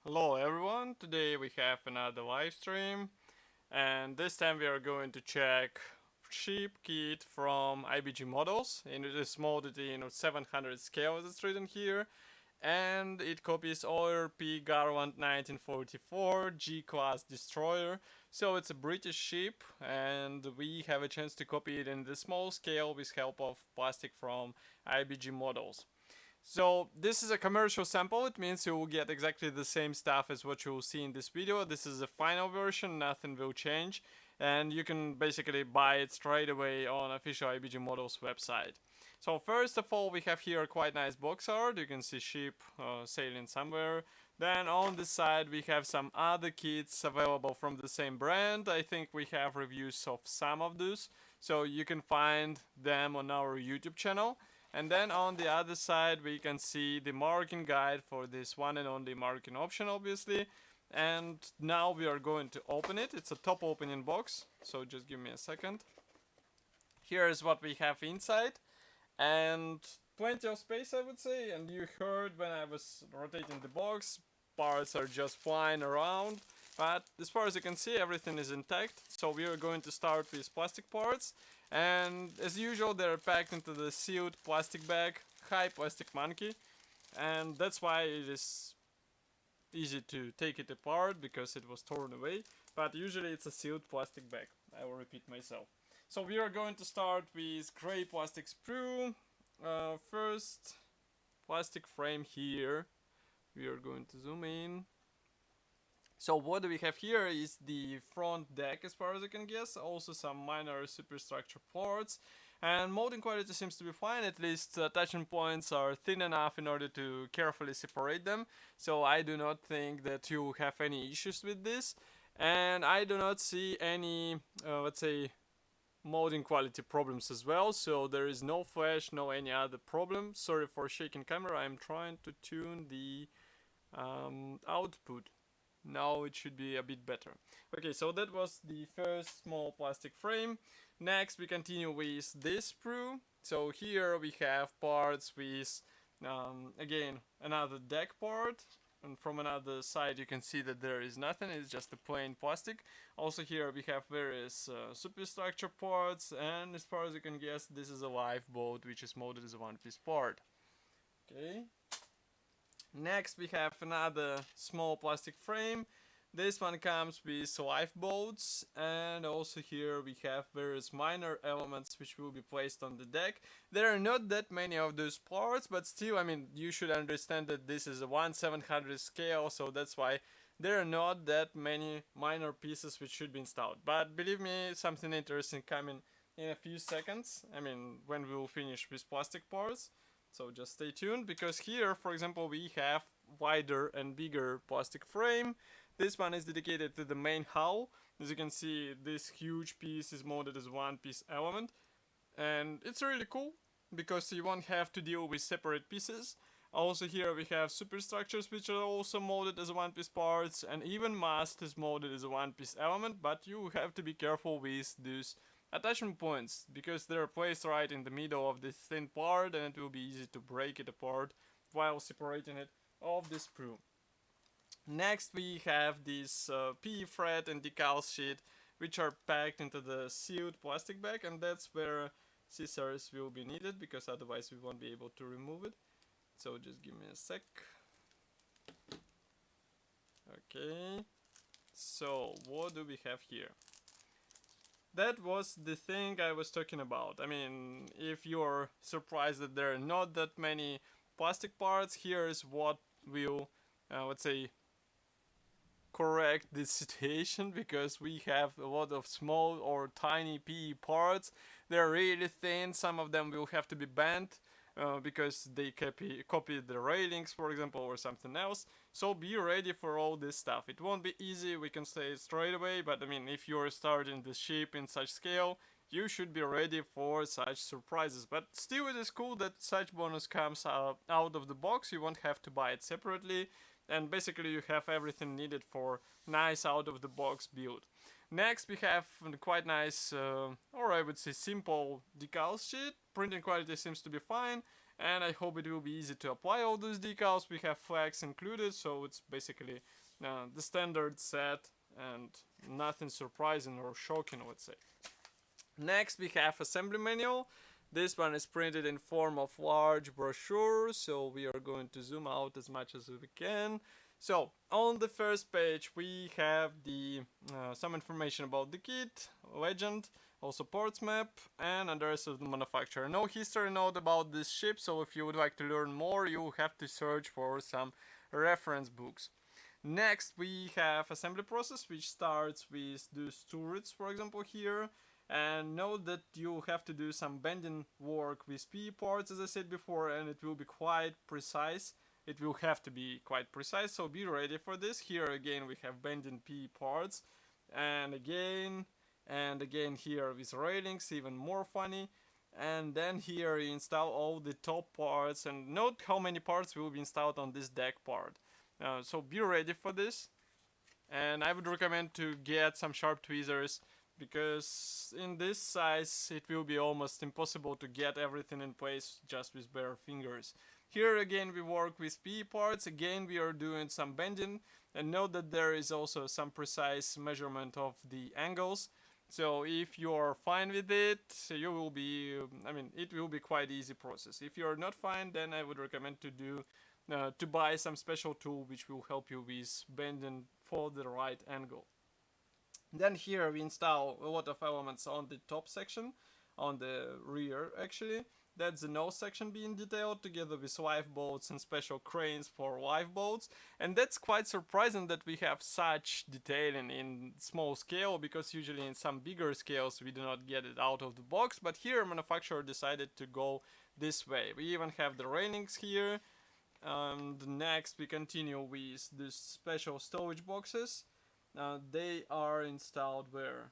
Hello everyone, today we have another live stream and this time we are going to check ship kit from IBG Models and it is molded in 700 scale as it's written here and it copies ORP Garland 1944 G-class destroyer. So it's a British ship and we have a chance to copy it in the small scale with help of plastic from IBG Models. So this is a commercial sample, it means you will get exactly the same stuff as what you will see in this video. This is a final version, nothing will change, and you can basically buy it straight away on official IBG Models website. So first of all, we have here a quite nice box art, you can see ship sailing somewhere. Then on this side we have some other kits available from the same brand. I think we have reviews of some of those, so you can find them on our YouTube channel. And then on the other side we can see the marking guide for this one and only marking option, obviously. And now we are going to open it. It's a top opening box, so just give me a second. Here is what we have inside, and plenty of space, I would say. And you heard when I was rotating the box, parts are just flying around, but as far as you can see, everything is intact. So we are going to start with plastic parts, and as usual they're packed into the sealed plastic bag, high plastic monkey, and that's why it is easy to take it apart because it was torn away, but usually it's a sealed plastic bag. I will repeat myself. So we are going to start with gray plastic sprue. First plastic frame here. We are going to zoom in. So what do we have here is the front deck as far as I can guess, also some minor superstructure parts, and molding quality seems to be fine, at least attachment points are thin enough in order to carefully separate them, so I do not think that you have any issues with this, and I do not see any, let's say, molding quality problems as well, so there is no flash, no any other problem. Sorry for shaking camera, I'm trying to tune the output. Now it should be a bit better. Okay, so that was the first small plastic frame. Next we continue with this sprue. So here we have parts with, again, another deck part. And from another side you can see that there is nothing, it's just a plain plastic. Also here we have various superstructure parts, and as far as you can guess, this is a lifeboat which is molded as a one-piece part. Okay. Next we have another small plastic frame. This one comes with lifeboats, and also here we have various minor elements which will be placed on the deck. There are not that many of those parts, but still, I mean, you should understand that this is a 1/700 scale, so that's why there are not that many minor pieces which should be installed. But believe me, something interesting coming in a few seconds. I mean, when we will finish with plastic parts. So just stay tuned, because here, for example, we have wider and bigger plastic frame. This one is dedicated to the main hull. As you can see, this huge piece is molded as one piece element, and it's really cool because you won't have to deal with separate pieces. Also here we have superstructures which are also molded as one piece parts, and even mast is molded as a one piece element, but you have to be careful with these attachment points because they're placed right in the middle of this thin part, and it will be easy to break it apart while separating it off the sprue. Next we have this PE fret and decal sheet which are packed into the sealed plastic bag, and that's where scissors will be needed because otherwise we won't be able to remove it. So just give me a sec. Okay, so what do we have here? That was the thing I was talking about. I mean, if you're surprised that there are not that many plastic parts, here is what will, let's say, correct this situation, because we have a lot of small or tiny PE parts. They're really thin, some of them will have to be bent because they copy the railings, for example, or something else. So be ready for all this stuff. It won't be easy, we can say it straight away, but I mean, if you're starting the ship in such scale, you should be ready for such surprises. But still, it is cool that such bonus comes out of the box. You won't have to buy it separately, and basically you have everything needed for nice out of the box build. Next we have quite nice, or I would say simple decal sheet. Printing quality seems to be fine, and I hope it will be easy to apply all those decals. We have flags included, so it's basically the standard set and nothing surprising or shocking, let's say. Next we have assembly manual. This one is printed in form of large brochure, so we are going to zoom out as much as we can. So on the first page we have the some information about the kit, legend, also parts map, and address of the manufacturer. No history note about this ship, so if you would like to learn more you have to search for some reference books. Next we have assembly process, which starts with these turrets, for example here. And note that you have to do some bending work with PE parts, as I said before, and it will be quite precise. It will have to be quite precise, so be ready for this. Here again we have bending PE parts, and again here with railings, even more funny. And then here you install all the top parts, and note how many parts will be installed on this deck part. So be ready for this, and I would recommend to get some sharp tweezers, because in this size it will be almost impossible to get everything in place just with bare fingers. Here again we work with PE parts, again we are doing some bending, and note that there is also some precise measurement of the angles. So if you are fine with it, you will be, it will be quite easy process. If you are not fine, then I would recommend to buy some special tool which will help you with bending for the right angle. Then here we install a lot of elements on the top section, on the rear actually. That's the nose section being detailed together with lifeboats and special cranes for lifeboats. And that's quite surprising that we have such detailing in small scale, because usually in some bigger scales we do not get it out of the box. But here manufacturer decided to go this way. We even have the railings here. And next we continue with these special storage boxes. They are installed where?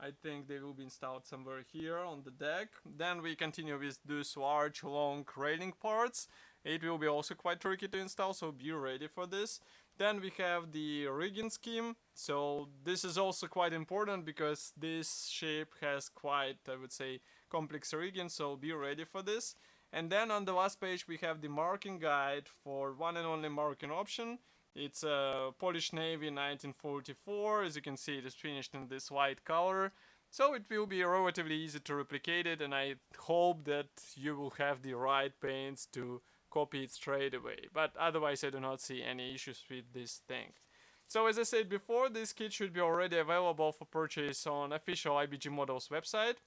I think they will be installed somewhere here on the deck. Then we continue with these large long railing parts. It will be also quite tricky to install, so be ready for this. Then we have the rigging scheme. So this is also quite important because this ship has quite, I would say, complex rigging, so be ready for this. And then on the last page we have the marking guide for one and only marking option. It's a Polish Navy 1944. As you can see, it is finished in this white color, so it will be relatively easy to replicate it, and I hope that you will have the right paints to copy it straight away. But otherwise I do not see any issues with this thing. So as I said before, this kit should be already available for purchase on official IBG Models website.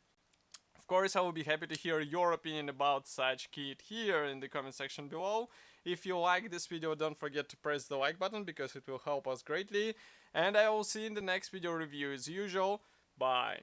Of course, I will be happy to hear your opinion about such kit here in the comment section below. If you like this video, don't forget to press the like button because it will help us greatly. And I will see you in the next video review as usual. Bye.